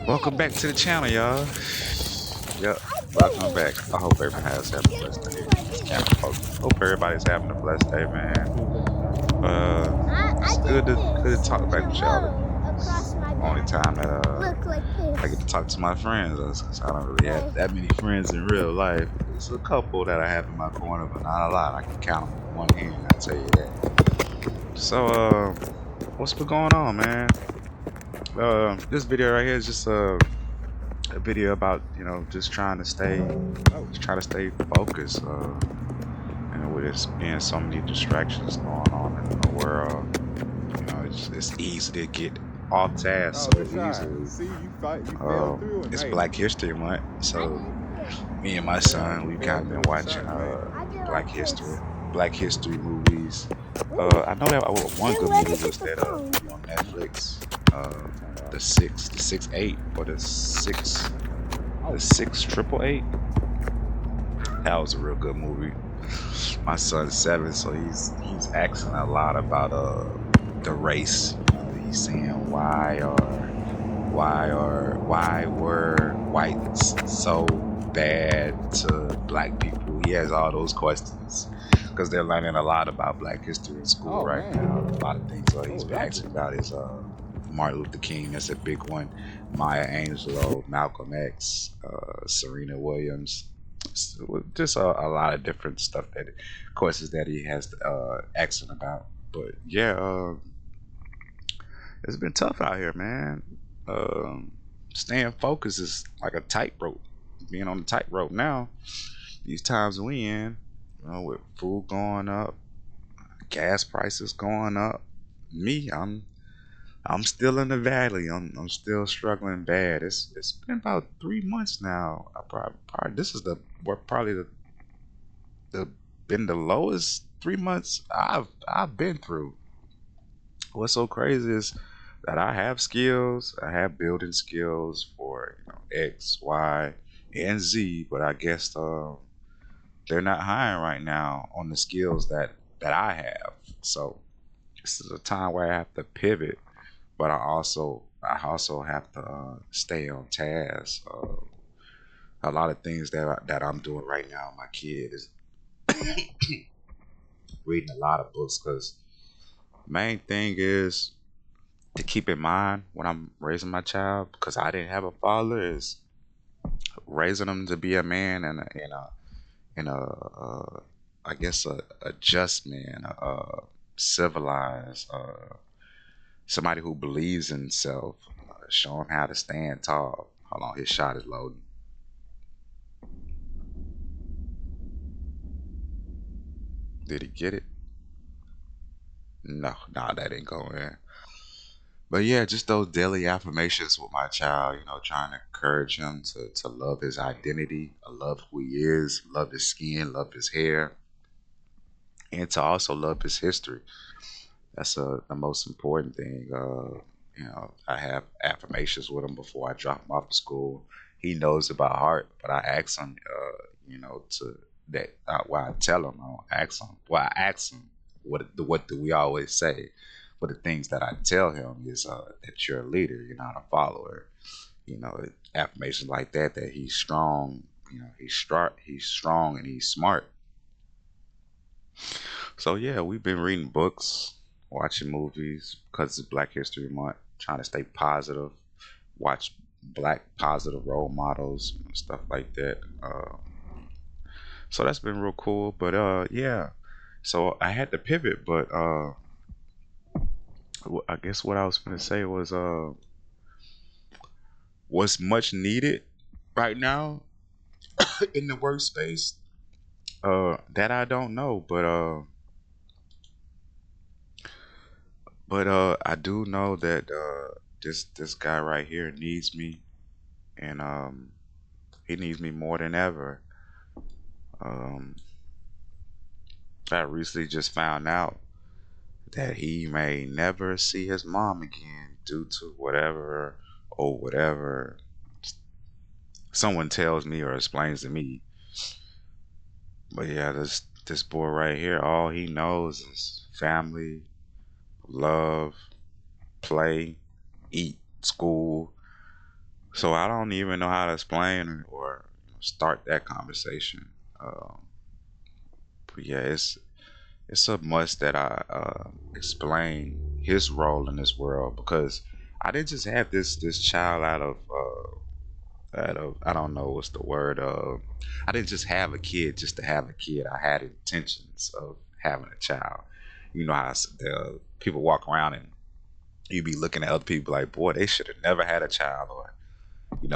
Welcome back to the channel, y'all. Yep, welcome back. I hope everybody's having a blessed day. This camera focus. Hope everybody's having a blessed day, man. It's good to talk back with y'all again. It's the only time that I get to talk to my friends, because I don't really have that many friends in real life. There's a couple that I have in my corner, but not a lot. I can count them on one hand. I tell you that. So, what's been going on, man? This video right here is just a video about just trying to stay focused. With it being so many distractions going on in the world, it's easy to get off task so easily. It's Black History Month, so me and my son we've kind of been watching Black History Black History movies. I know that one good movie was that movie on Netflix, the six eight or the six triple eight. That was a real good movie. My son's 7, so he's asking a lot about the race. He's saying why were whites so bad to black people? He has all those questions because they're learning a lot about Black history in school right now. A lot of things he's been asking about is Martin Luther King. That's a big one. Maya Angelou, Malcolm X, Serena Williams. Just a lot of different stuff that courses that he has accent about. But yeah, it's been tough out here, man. Um, Staying focused is like a tightrope. Being on the tightrope now, these times we in, with food going up, gas prices going up. Me, I'm still in the valley. I'm still struggling bad. It's been about 3 months now. I probably this is the what probably the been the lowest 3 months I've been through. What's so crazy is that I have skills. I have building skills for X, Y, and Z, but I guess they're not hiring right now on the skills that I have. So this is a time where I have to pivot, but I also have to stay on task. A lot of things that I'm doing right now. My kid is reading a lot of books because main thing is to keep in mind when I'm raising my child, because I didn't have a father, is raising him to be a man and I guess a just man, civilized, somebody who believes in himself. Show him how to stand tall. Hold on, his shot is loading. Did he get it? No, nah, that didn't go in. But yeah, just those daily affirmations with my child, trying to encourage him to love his identity, love who he is, love his skin, love his hair, and to also love his history. That's the most important thing. I have affirmations with him before I drop him off to school. He knows it by heart, but I ask him, to that. Why I tell him, I don't ask him. Well, I ask him, what do we always say? But the things that I tell him is that you're a leader, you're not a follower. Affirmations like that. That he's strong. He's strong and he's smart. So yeah, we've been reading books, watching movies because it's Black History Month. Trying to stay positive, watch black positive role models, stuff like that. So that's been real cool. But yeah. So I had to pivot, but I guess what I was gonna say was what's much needed right now in the workspace. That I don't know, but I do know that this guy right here needs me, and he needs me more than ever. Um, I recently just found out that he may never see his mom again due to whatever or whatever someone tells me or explains to me. But yeah, this boy right here, all he knows is family, love, play, eat, school. So I don't even know how to explain or start that conversation. Um, but yeah, it's a must that I explain his role in this world because I didn't just have this child out of I don't know what's the word. I didn't just have a kid just to have a kid. I had intentions of having a child. You know how the people walk around and you be looking at other people like, boy, they should have never had a child, or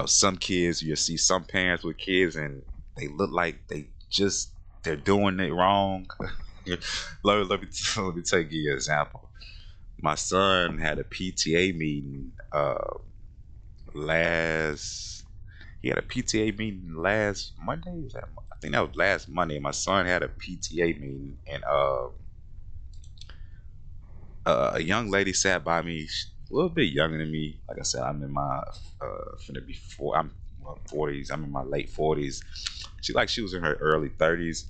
some kids you see some parents with kids and they look like they're doing it wrong. Let me take you an example. My son had a PTA meeting last he had a PTA meeting last Monday. I think that was last Monday. My son had a PTA meeting, and a young lady sat by me, a little bit younger than me. Like I said, I'm in my finna be four. I'm 40s. I'm in my late 40s. She was in her early 30s,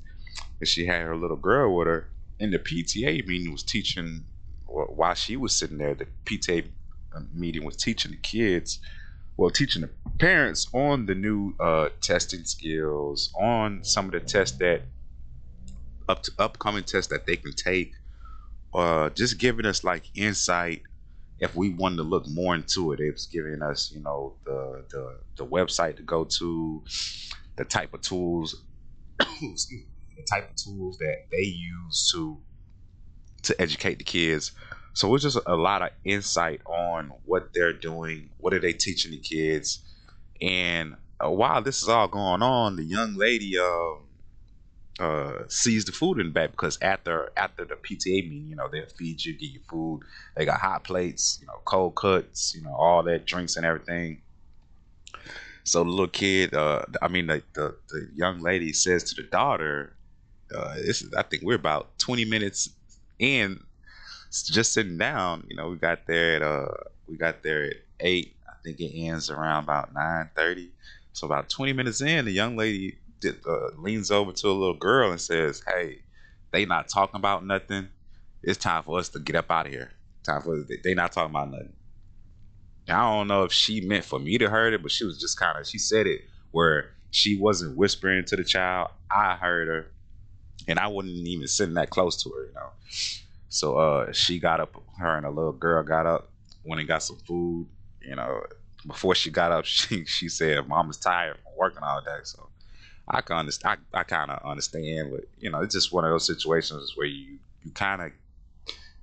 and she had her little girl with her. And the PTA meeting was teaching. While she was sitting there, the PTA meeting was teaching the kids, well, teaching the parents on the new testing skills, on some of the tests that upcoming tests that they can take, just giving us like insight if we wanted to look more into it. It was giving us, the website to go to, the type of tools, the type of tools that they use to educate the kids. So it's just a lot of insight on what they're doing, what are they teaching the kids, and while this is all going on, the young lady sees the food in the back because after the PTA meeting, they'll feed you, get you food. They got hot plates, cold cuts, all that drinks and everything. So the little kid, I mean the young lady says to the daughter, I think we're about 20 minutes in, just sitting down. We got there at 8. I think it ends around about 9:30. So about 20 minutes in, the young lady leans over to a little girl and says, "Hey, they not talking about nothing. It's time for us to get up out of here. Time for they not talking about nothing." And I don't know if she meant for me to heard it, but she was just kind of she said it where she wasn't whispering to the child. I heard her, and I wasn't even sitting that close to her. So she got up, her and a little girl got up, went and got some food. You know, Before she got up, she said, "Mama's tired from working all day." So I can understand. I kind of understand, but it's just one of those situations where you kind of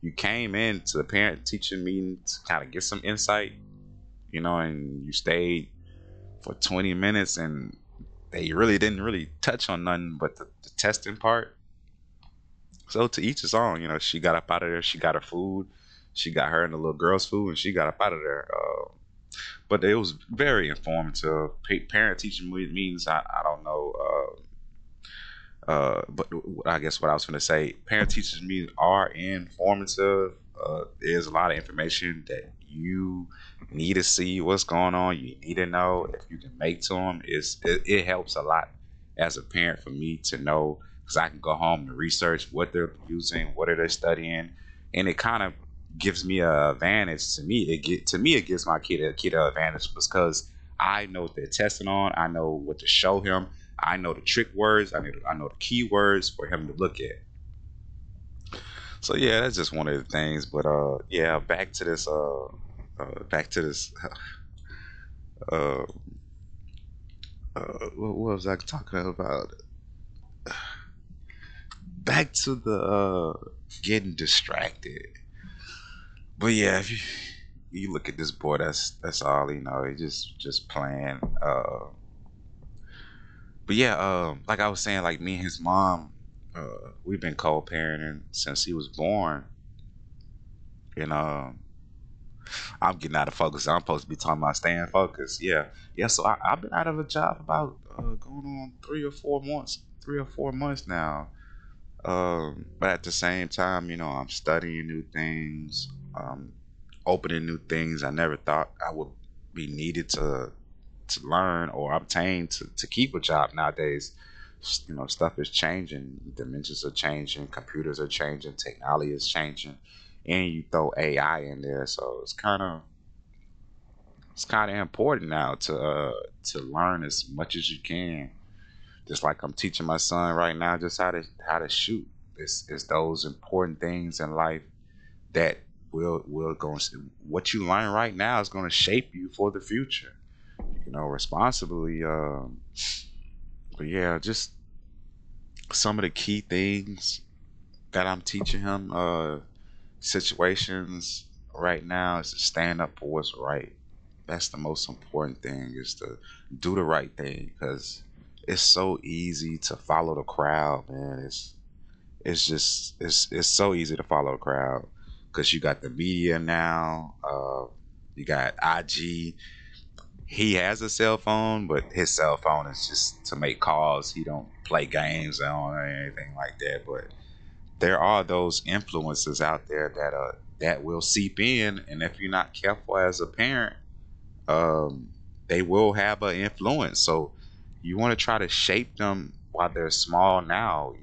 you came into the parent teacher meeting to kind of get some insight, and you stayed for 20 minutes, and they really didn't really touch on nothing but the testing part. So to each his own. She got up out of there. She got her food. She got her and the little girl's food, and she got up out of there. But it was very informative. Parent teacher meetings. I don't know. But I guess what I was going to say, parent teachers meetings are informative. There's a lot of information that you need to see what's going on. You need to know if you can make to them. It helps a lot as a parent for me to know because I can go home and research what they're using, what are they studying, and it kind of gives me a advantage. To me it gives my kid an advantage because I know what they're testing on. I know what to show him. I know the trick words. I know the key words for him to look at. So yeah, that's just one of the things. But yeah, back to this. Uh, what was I talking about? Back to the getting distracted. But yeah, if you look at this boy, that's all he know. He just playing. But yeah, like I was saying, like me and his mom, we've been co-parenting since he was born, and I'm getting out of focus. I'm supposed to be talking about staying focused. Yeah, yeah. So I've been out of a job about going on 3 or 4 months, 3 or 4 months now. But at the same time, I'm studying new things, opening new things. I never thought I would be needed to learn or obtain to keep a job nowadays. Stuff is changing, dimensions are changing, computers are changing, technology is changing, and you throw AI in there, so it's kind of it's kind of important now to learn as much as you can. Just like I'm teaching my son right now, just how to shoot. It's those important things in life that will go. What you learn right now is going to shape you for the future. Responsibly. But yeah, just some of the key things that I'm teaching him. Situations right now is to stand up for what's right. That's the most important thing, is to do the right thing, because it's so easy to follow the crowd, man. It's so easy to follow the crowd, because you got the media now. You got IG. He has a cell phone, but his cell phone is just to make calls. He don't play games on or anything like that. But there are those influences out there that will seep in, and if you're not careful as a parent, um, they will have an influence. So you want to try to shape them while they're small now.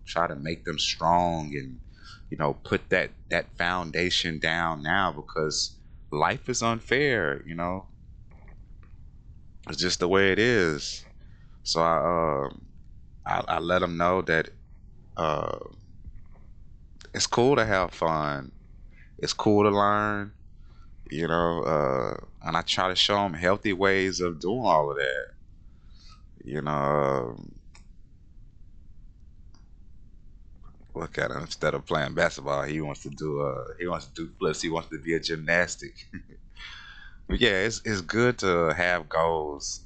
Try to make them strong, and put that foundation down now, because life is unfair. It's just the way it is. So I let them know that uh, it's cool to have fun. It's cool to learn. And I try to show them healthy ways of doing all of that. You know, look at him. Instead of playing basketball, he wants to do flips. He wants to be a gymnastic. But yeah, it's good to have goals.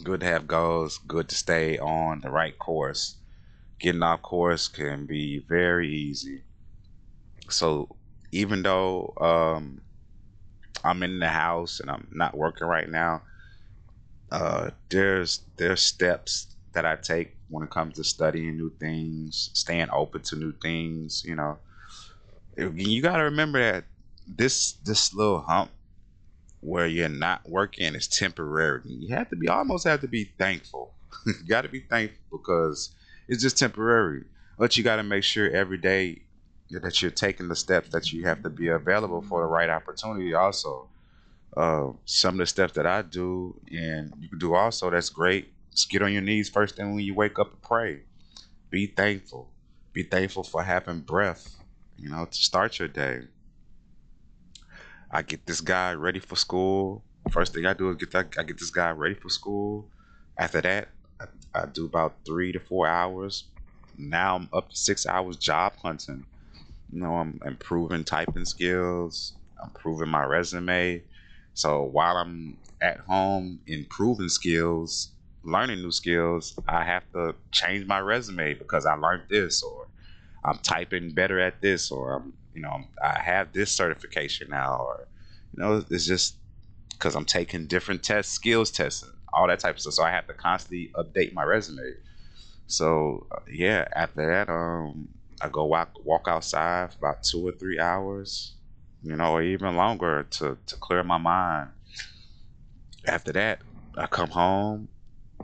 Good to have goals. Good to stay on the right course. Getting off course can be very easy. So even though I'm in the house and I'm not working right now, there's steps that I take when it comes to studying new things, staying open to new things. You got to remember that this little hump where you're not working is temporary. You almost have to be thankful. You got to be thankful, because it's just temporary. But you got to make sure every day that you're taking the steps, that you have to be available for the right opportunity. Also, some of the steps that I do, and you can do also, that's great. Just get on your knees first thing when you wake up and pray. Be thankful. Be thankful for having breath, to start your day. I get this guy ready for school. First thing I do is I get this guy ready for school. After that, I do about 3 to 4 hours. Now I'm up to 6 hours job hunting. I'm improving typing skills, improving my resume. So while I'm at home improving skills, learning new skills, I have to change my resume because I learned this, or I'm typing better at this, or I have this certification now, or it's just because I'm taking different tests, skills testing, all that type of stuff. So I have to constantly update my resume. So yeah, after that, I go walk outside for about 2 or 3 hours, or even longer, to clear my mind. After that, I come home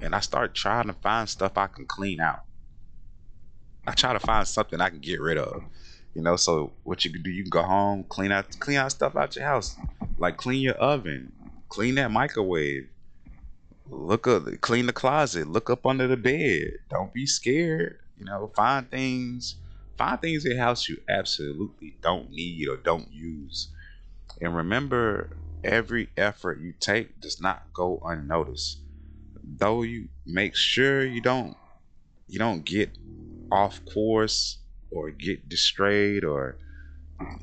and I start trying to find stuff I can clean out. I try to find something I can get rid of. So what you can do, you can go home, clean out stuff out your house, like clean your oven, clean that microwave, clean the closet, look up under the bed. Don't be scared. Find things in your house you absolutely don't need or don't use. And remember, every effort you take does not go unnoticed. Though you make sure you don't get off course or get distrayed, or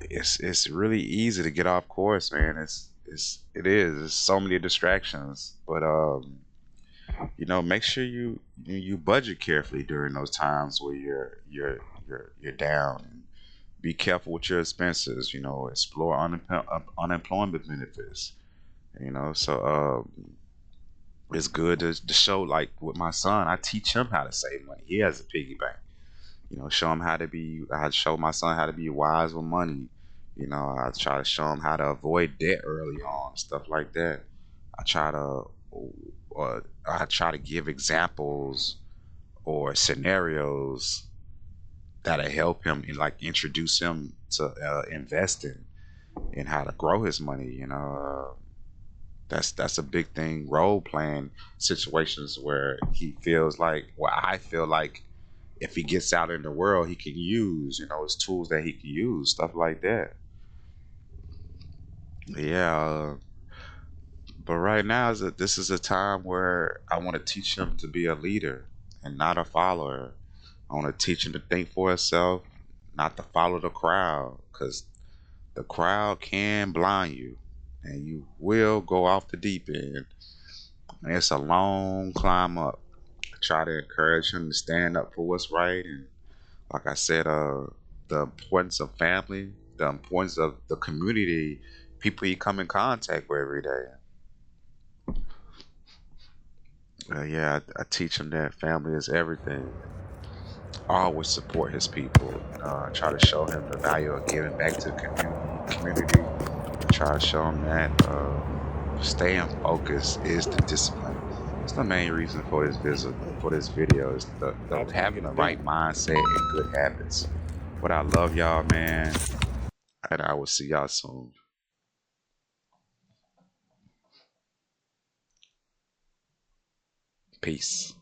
it's really easy to get off course, man. It is. There's so many distractions, but make sure you budget carefully during those times where you're down. And be careful with your expenses. Explore unemployment benefits. So it's good to show, like with my son. I teach him how to save money. He has a piggy bank. Show him how to be. I show my son how to be wise with money. I try to show him how to avoid debt early on, stuff like that. I try to, give examples or scenarios that'll help him, and like introduce him to investing and how to grow his money. That's a big thing. Role playing situations where he feels like, well, I feel like if he gets out in the world, he can use, his tools that he can use, stuff like that. Yeah, but right now this is a time where I want to teach him to be a leader and not a follower. I want to teach him to think for himself, not to follow the crowd, because the crowd can blind you, and you will go off the deep end. And it's a long climb up. I try to encourage him to stand up for what's right, and like I said, the importance of family, the importance of the community, people you come in contact with every day. Yeah, I teach him that family is everything. I always support his people. I try to show him the value of giving back to the community. I try to show him that staying focused is the discipline. It's the main reason for this visit, for this video, is the That's gonna having get the a right big one. mindset and good habits. But I love y'all, man, and I will see y'all soon. Peace.